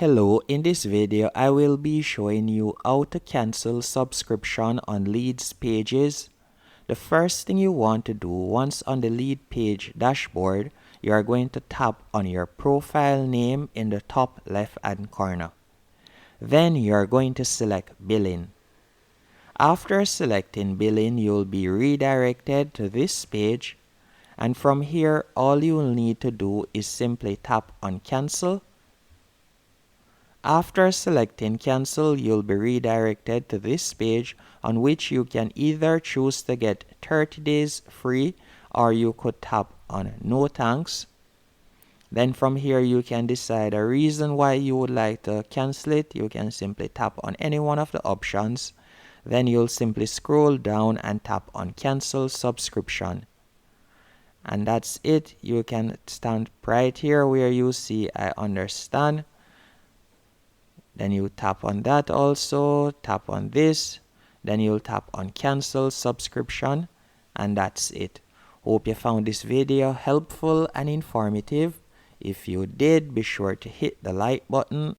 Hello, in this video I will be showing you how to cancel subscription on Leadspages. The first thing you want to do once on the lead page dashboard, you are going to tap on your profile name in the top left hand corner. Then you are going to select billing. After selecting billing, you'll be redirected to this page, and from here all you will need to do is simply tap on cancel. After selecting cancel, you'll be redirected to this page on which you can either choose to get 30 days free or you could tap on no thanks. Then from here you can decide a reason why you would like to cancel it. You can simply tap on any one of the options. Then you'll simply scroll down and tap on cancel subscription. And that's it. You can stand right here where you see I understand. Then you tap on that also, tap on this, then you'll tap on cancel subscription, and that's it. Hope you found this video helpful and informative. If you did, be sure to hit the like button